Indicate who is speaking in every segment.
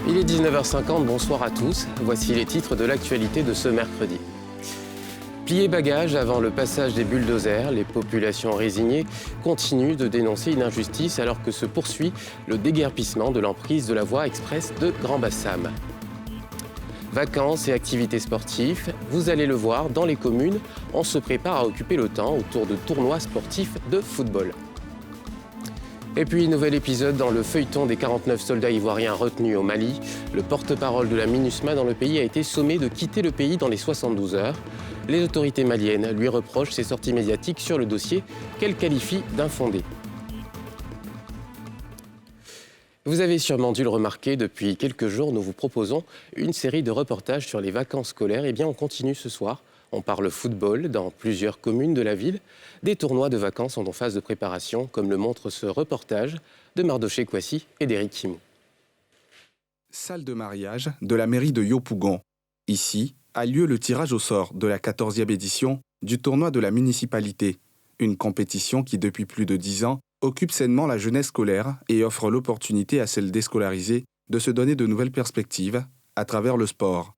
Speaker 1: Il est 19h50, bonsoir à tous. Voici les titres de l'actualité de ce mercredi. Pliés bagages avant le passage des bulldozers, les populations résignées continuent de dénoncer une injustice alors que se poursuit le déguerpissement de l'emprise de la voie express de Grand Bassam. Vacances et activités sportives, vous allez le voir, dans les communes, on se prépare à occuper le temps autour de tournois sportifs de football. Et puis, nouvel épisode dans le feuilleton des 49 soldats ivoiriens retenus au Mali. Le porte-parole de la MINUSMA dans le pays a été sommé de quitter le pays dans les 72 heures. Les autorités maliennes lui reprochent ses sorties médiatiques sur le dossier qu'elle qualifie d'infondées. Vous avez sûrement dû le remarquer, depuis quelques jours, nous vous proposons une série de reportages sur les vacances scolaires. Eh bien, on continue ce soir. On parle football dans plusieurs communes de la ville. Des tournois de vacances sont en phase de préparation, comme le montre ce reportage de Mardoché Kouassi et d'Éric Kimou.
Speaker 2: Salle de mariage de la mairie de Yopougon. Ici a lieu le tirage au sort de la 14e édition du tournoi de la municipalité. Une compétition qui, depuis plus de 10 ans, occupe sainement la jeunesse scolaire et offre l'opportunité à celles déscolarisées de se donner de nouvelles perspectives à travers le sport.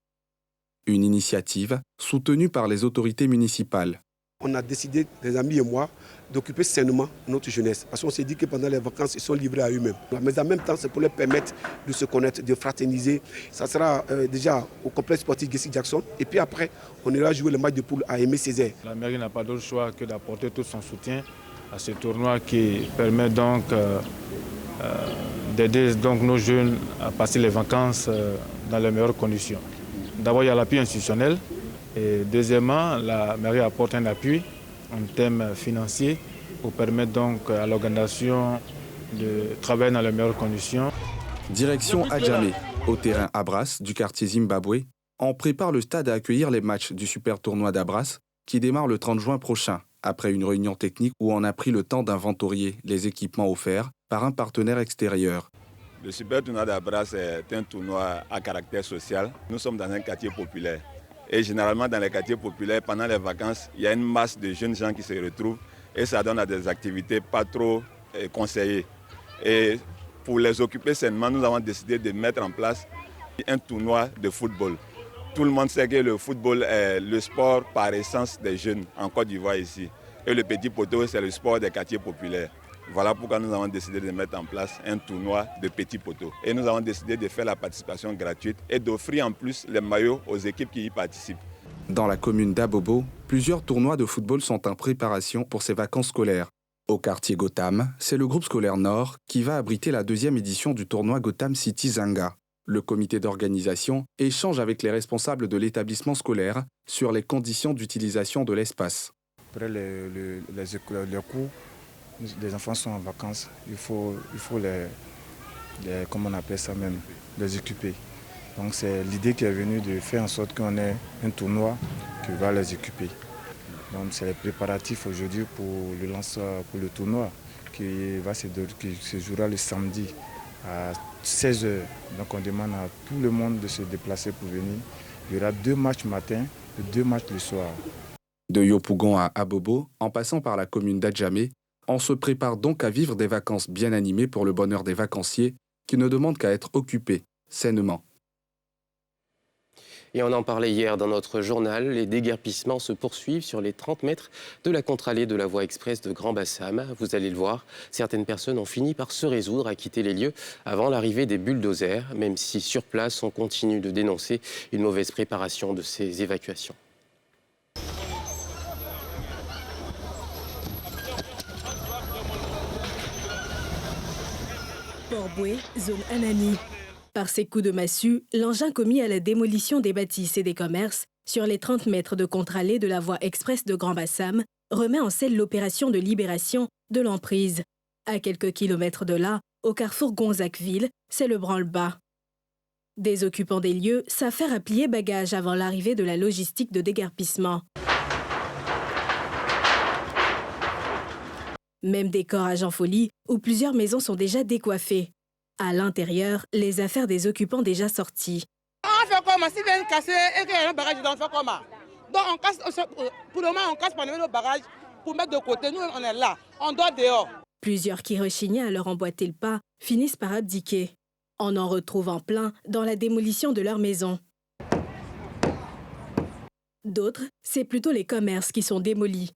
Speaker 2: Une initiative soutenue par les autorités municipales.
Speaker 3: On a décidé, les amis et moi, d'occuper sainement notre jeunesse. Parce qu'on s'est dit que pendant les vacances, ils sont livrés à eux-mêmes. Mais en même temps, c'est pour leur permettre de se connaître, de fraterniser. Ça sera déjà au complexe sportif Gessi Jackson. Et puis après, on ira jouer le match de poule à Aimé Césaire.
Speaker 4: La mairie n'a pas d'autre choix que d'apporter tout son soutien à ce tournoi qui permet donc d'aider nos jeunes à passer les vacances dans les meilleures conditions. D'abord, il y a l'appui institutionnel. Et deuxièmement, la mairie apporte un appui en termes financiers pour permettre donc à l'organisation de travailler dans les meilleures conditions.
Speaker 2: Direction Adjamé, au terrain Abras du quartier Zimbabwe, on prépare le stade à accueillir les matchs du super tournoi d'Abras qui démarre le 30 juin prochain, après une réunion technique où on a pris le temps d'inventorier les équipements offerts par un partenaire extérieur.
Speaker 5: Le super tournoi d'Abras est un tournoi à caractère social. Nous sommes dans un quartier populaire. Et généralement, dans les quartiers populaires, pendant les vacances, il y a une masse de jeunes gens qui se retrouvent et ça donne à des activités pas trop conseillées. Et pour les occuper sainement, nous avons décidé de mettre en place un tournoi de football. Tout le monde sait que le football est le sport par essence des jeunes en Côte d'Ivoire ici. Et le petit poteau, c'est le sport des quartiers populaires. Voilà pourquoi nous avons décidé de mettre en place un tournoi de petits poteaux. Et nous avons décidé de faire la participation gratuite et d'offrir en plus les maillots aux équipes qui y participent.
Speaker 2: Dans la commune d'Abobo, plusieurs tournois de football sont en préparation pour ces vacances scolaires. Au quartier Gotham, c'est le groupe scolaire Nord qui va abriter la 2e édition du tournoi Gotham City Zanga. Le comité d'organisation échange avec les responsables de l'établissement scolaire sur les conditions d'utilisation de l'espace.
Speaker 6: Après les cours, les enfants sont en vacances, il faut comment on appelle ça même, les occuper. Donc c'est l'idée qui est venue de faire en sorte qu'on ait un tournoi qui va les occuper. Donc c'est les préparatifs aujourd'hui pour le tournoi qui se jouera le samedi à 16h. Donc on demande à tout le monde de se déplacer pour venir. Il y aura 2 matchs matin et 2 matchs le soir.
Speaker 2: De Yopougon à Abobo, en passant par la commune d'Adjamé, on se prépare donc à vivre des vacances bien animées pour le bonheur des vacanciers qui ne demandent qu'à être occupés sainement.
Speaker 1: Et on en parlait hier dans notre journal, les déguerpissements se poursuivent sur les 30 mètres de la contre-allée de la voie express de Grand Bassam. Vous allez le voir, certaines personnes ont fini par se résoudre à quitter les lieux avant l'arrivée des bulldozers, même si sur place on continue de dénoncer une mauvaise préparation de ces évacuations.
Speaker 7: Port-Boué, zone Anani. Par ses coups de massue, l'engin commis à la démolition des bâtisses et des commerces sur les 30 mètres de contre-allée de la voie express de Grand Bassam remet en selle l'opération de libération de l'emprise. À quelques kilomètres de là, au carrefour Gonzacqueville, c'est le branle-bas. Des occupants des lieux s'affairent à plier bagages avant l'arrivée de la logistique de déguerpissement. Même décor à Jean Folly, où plusieurs maisons sont déjà décoiffées. À l'intérieur, les affaires des occupants déjà sortis.
Speaker 8: On fait comment? Si vient casser et qu'il y a un barrage, on fait comment? Donc on casse, pour le moment on casse pour le barrage pour mettre de côté. Nous on est là, on doit dehors.
Speaker 7: Plusieurs qui rechignaient à leur emboîter le pas finissent par abdiquer. en retrouvant plein dans la démolition de leur maison. D'autres, c'est plutôt les commerces qui sont démolis.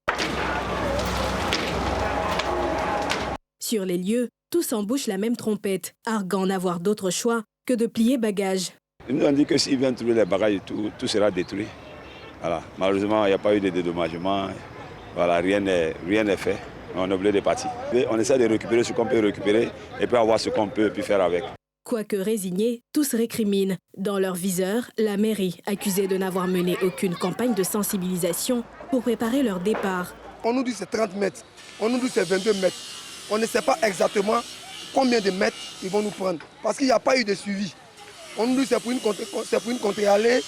Speaker 7: Sur les lieux, tous embouchent la même trompette, arguant n'avoir d'autre choix que de plier bagages.
Speaker 9: Ils nous ont dit que s'ils viennent trouver les bagages, tout sera détruit. Voilà. Malheureusement, il n'y a pas eu de dédommagement. Voilà, rien n'est fait. On est obligé de partir. On essaie de récupérer ce qu'on peut récupérer et puis avoir ce qu'on peut faire avec.
Speaker 7: Quoique résignés, tous récriminent. Dans leur viseur, la mairie, accusée de n'avoir mené aucune campagne de sensibilisation pour préparer leur départ.
Speaker 3: On nous dit c'est 30 mètres, on nous dit c'est 22 mètres. On ne sait pas exactement combien de mètres ils vont nous prendre parce qu'il n'y a pas eu de suivi. On nous dit c'est pour une contre-allée,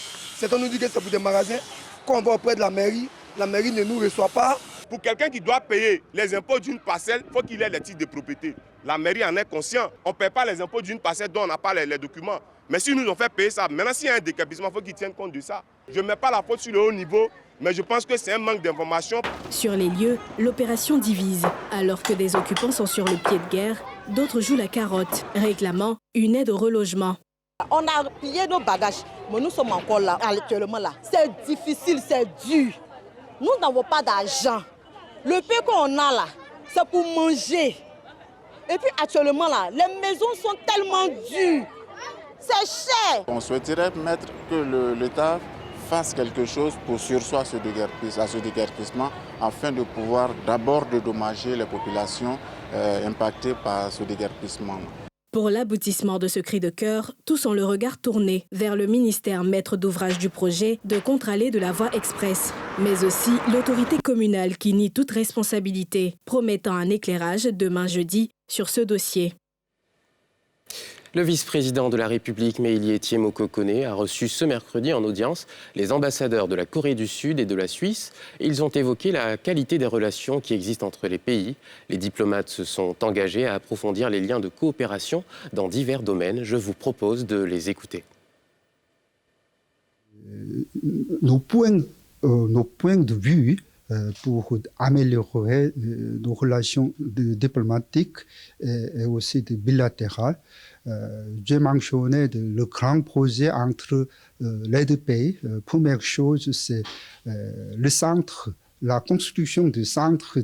Speaker 3: on nous dit que c'est pour des magasins. Quand on va auprès de la mairie ne nous reçoit pas.
Speaker 10: Pour quelqu'un qui doit payer les impôts d'une parcelle, il faut qu'il ait les titres de propriété. La mairie en est conscient. On ne paie pas les impôts d'une parcelle dont on n'a pas les documents. Mais s'ils nous ont fait payer ça, maintenant s'il y a un déguerpissement, il faut qu'ils tiennent compte de ça. Je ne mets pas la faute sur le haut niveau, mais je pense que c'est un manque d'information.
Speaker 7: Sur les lieux, l'opération divise. Alors que des occupants sont sur le pied de guerre, d'autres jouent la carotte, réclamant une aide au relogement.
Speaker 8: On a plié nos bagages, mais nous sommes encore là, actuellement là. C'est difficile, c'est dur. Nous n'avons pas d'argent. Le peu qu'on a là, c'est pour manger. Et puis actuellement là, les maisons sont tellement dures. C'est cher.
Speaker 11: On souhaiterait que l'État fasse quelque chose pour surseoir à ce déguerpissement afin de pouvoir d'abord dédommager les populations impactées par ce déguerpissement.
Speaker 7: Pour l'aboutissement de ce cri de cœur, tous ont le regard tourné vers le ministère maître d'ouvrage du projet de contre-allée de la voie express, mais aussi l'autorité communale qui nie toute responsabilité, promettant un éclairage demain jeudi sur ce dossier.
Speaker 1: Le vice-président de la République, Meïlie Thiemo-Kokone, a reçu ce mercredi en audience les ambassadeurs de la Corée du Sud et de la Suisse. Ils ont évoqué la qualité des relations qui existent entre les pays. Les diplomates se sont engagés à approfondir les liens de coopération dans divers domaines. Je vous propose de les écouter.
Speaker 12: Nos points de vue pour améliorer nos relations diplomatiques et aussi bilatérales. J'ai mentionné le grand projet entre les deux pays. Première chose, c'est la construction du centre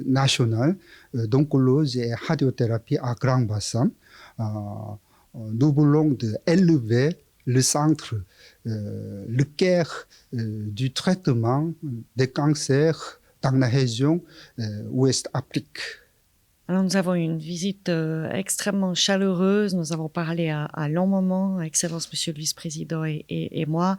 Speaker 12: national d'oncologie et radiothérapie à Grand Bassam. Nous voulons élever le centre, le cœur du traitement des cancers dans la région Ouest Afrique.
Speaker 13: Alors, nous avons eu une visite extrêmement chaleureuse. Nous avons parlé à long moment, Excellence Monsieur le Vice-président et moi.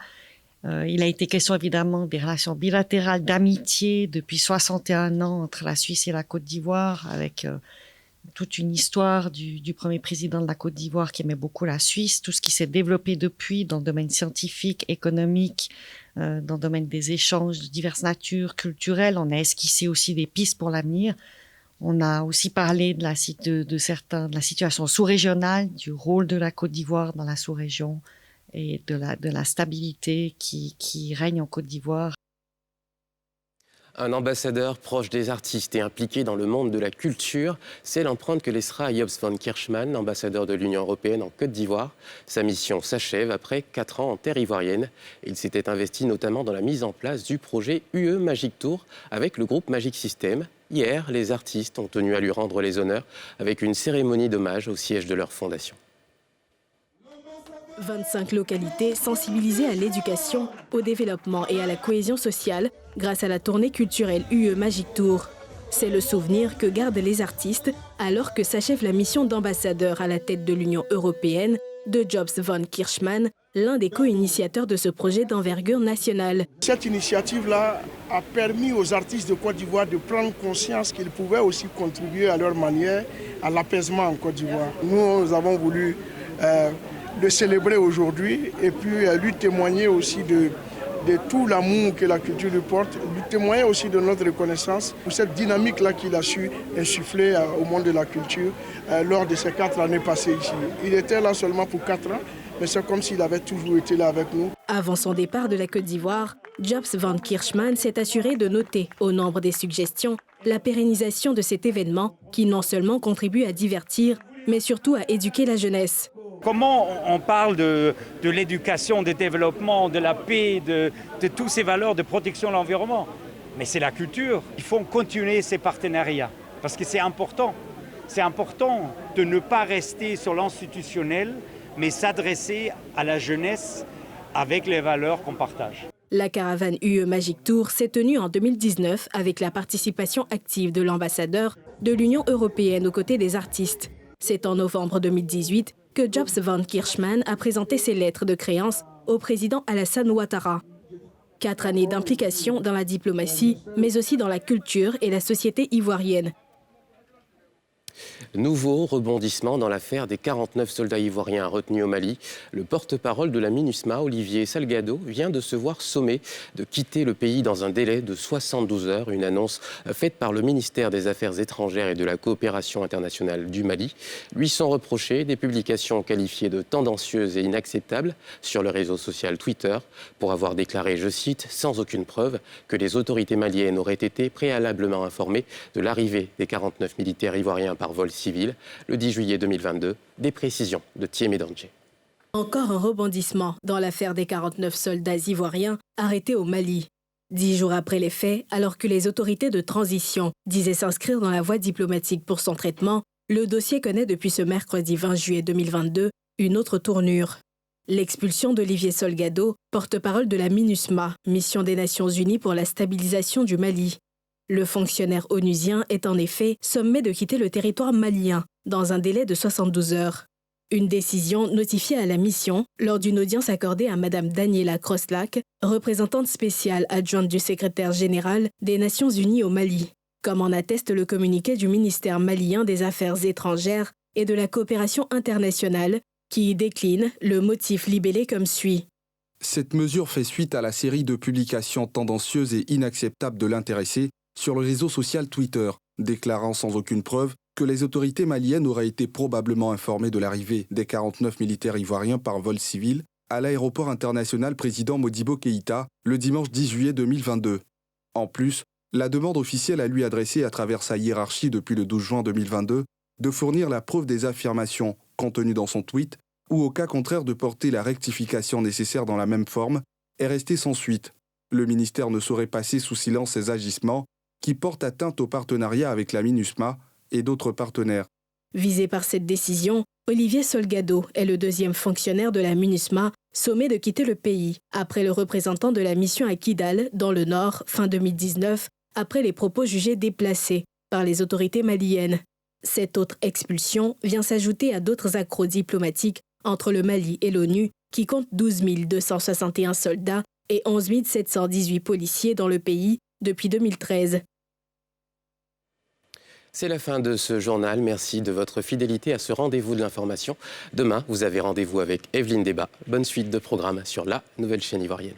Speaker 13: Il a été question évidemment des relations bilatérales d'amitié depuis 61 ans entre la Suisse et la Côte d'Ivoire, avec toute une histoire du premier président de la Côte d'Ivoire qui aimait beaucoup la Suisse, tout ce qui s'est développé depuis dans le domaine scientifique, économique, dans le domaine des échanges de diverses natures, culturelles. On a esquissé aussi des pistes pour l'avenir. On a aussi parlé de la situation sous-régionale, du rôle de la Côte d'Ivoire dans la sous-région et de la stabilité qui règne en Côte d'Ivoire.
Speaker 1: Un ambassadeur proche des artistes et impliqué dans le monde de la culture, c'est l'empreinte que laissera Jobs van Kirchman, ambassadeur de l'Union européenne en Côte d'Ivoire. Sa mission s'achève après 4 ans en terre ivoirienne. Il s'était investi notamment dans la mise en place du projet UE Magic Tour avec le groupe Magic System. Hier, les artistes ont tenu à lui rendre les honneurs avec une cérémonie d'hommage au siège de leur fondation.
Speaker 7: 25 localités sensibilisées à l'éducation, au développement et à la cohésion sociale grâce à la tournée culturelle UE Magic Tour. C'est le souvenir que gardent les artistes alors que s'achève la mission d'ambassadeur à la tête de l'Union européenne de Jobs van Kirchman, l'un des co-initiateurs de ce projet d'envergure nationale.
Speaker 14: Cette initiative-là a permis aux artistes de Côte d'Ivoire de prendre conscience qu'ils pouvaient aussi contribuer à leur manière à l'apaisement en Côte d'Ivoire. Nous avons voulu le célébrer aujourd'hui et puis lui témoigner aussi de tout l'amour que la culture lui porte, lui témoigner aussi de notre reconnaissance pour cette dynamique-là qu'il a su insuffler au monde de la culture lors de ces 4 années passées ici. Il était là seulement pour 4 ans, mais c'est comme s'il avait toujours été là avec nous.
Speaker 7: Avant son départ de la Côte d'Ivoire, Jobs van Kirchman s'est assuré de noter, au nombre des suggestions, la pérennisation de cet événement qui non seulement contribue à divertir, mais surtout à éduquer la jeunesse.
Speaker 15: Comment on parle de l'éducation, du développement, de la paix, de toutes ces valeurs de protection de l'environnement? Mais c'est la culture. Il faut continuer ces partenariats parce que c'est important. C'est important de ne pas rester sur l'institutionnel, mais s'adresser à la jeunesse avec les valeurs qu'on partage.
Speaker 7: La caravane UE Magic Tour s'est tenue en 2019 avec la participation active de l'ambassadeur de l'Union européenne aux côtés des artistes. C'est en novembre 2018 que Jobs van Kirchman a présenté ses lettres de créance au président Alassane Ouattara. 4 années d'implication dans la diplomatie, mais aussi dans la culture et la société ivoirienne.
Speaker 1: Nouveau rebondissement dans l'affaire des 49 soldats ivoiriens retenus au Mali. Le porte-parole de la MINUSMA, Olivier Salgado, vient de se voir sommé de quitter le pays dans un délai de 72 heures. Une annonce faite par le ministère des Affaires étrangères et de la coopération internationale du Mali. Lui sont reprochées des publications qualifiées de tendancieuses et inacceptables sur le réseau social Twitter pour avoir déclaré, je cite, sans aucune preuve, que les autorités maliennes auraient été préalablement informées de l'arrivée des 49 militaires ivoiriens par vol civil le 10 juillet 2022. Des précisions de Thiemé Dangé.
Speaker 7: Encore un rebondissement dans l'affaire des 49 soldats ivoiriens arrêtés au Mali. 10 jours après les faits, alors que les autorités de transition disaient s'inscrire dans la voie diplomatique pour son traitement, le dossier connaît depuis ce mercredi 20 juillet 2022 une autre tournure. L'expulsion d'Olivier Salgado, porte-parole de la MINUSMA, Mission des Nations Unies pour la stabilisation du Mali. Le fonctionnaire onusien est en effet sommé de quitter le territoire malien dans un délai de 72 heures. Une décision notifiée à la mission lors d'une audience accordée à Mme Daniela Crosslac, représentante spéciale adjointe du secrétaire général des Nations Unies au Mali, comme en atteste le communiqué du ministère malien des Affaires étrangères et de la coopération internationale qui décline le motif libellé comme suit.
Speaker 2: Cette mesure fait suite à la série de publications tendancieuses et inacceptables de l'intéressé sur le réseau social Twitter, déclarant sans aucune preuve que les autorités maliennes auraient été probablement informées de l'arrivée des 49 militaires ivoiriens par vol civil à l'aéroport international président Modibo Keïta le dimanche 10 juillet 2022. En plus, la demande officielle a lui adressée à travers sa hiérarchie depuis le 12 juin 2022 de fournir la preuve des affirmations contenues dans son tweet ou au cas contraire de porter la rectification nécessaire dans la même forme est restée sans suite. Le ministère ne saurait passer sous silence ces agissements qui portent atteinte au partenariat avec la MINUSMA et d'autres partenaires.
Speaker 7: Visé par cette décision, Olivier Salgado est le deuxième fonctionnaire de la MINUSMA sommé de quitter le pays, après le représentant de la mission à Kidal, dans le Nord, fin 2019, après les propos jugés déplacés par les autorités maliennes. Cette autre expulsion vient s'ajouter à d'autres accros diplomatiques entre le Mali et l'ONU, qui compte 12 261 soldats et 11 718 policiers dans le pays depuis 2013.
Speaker 1: C'est la fin de ce journal. Merci de votre fidélité à ce rendez-vous de l'information. Demain, vous avez rendez-vous avec Evelyne Débat. Bonne suite de programmes sur la nouvelle chaîne ivoirienne.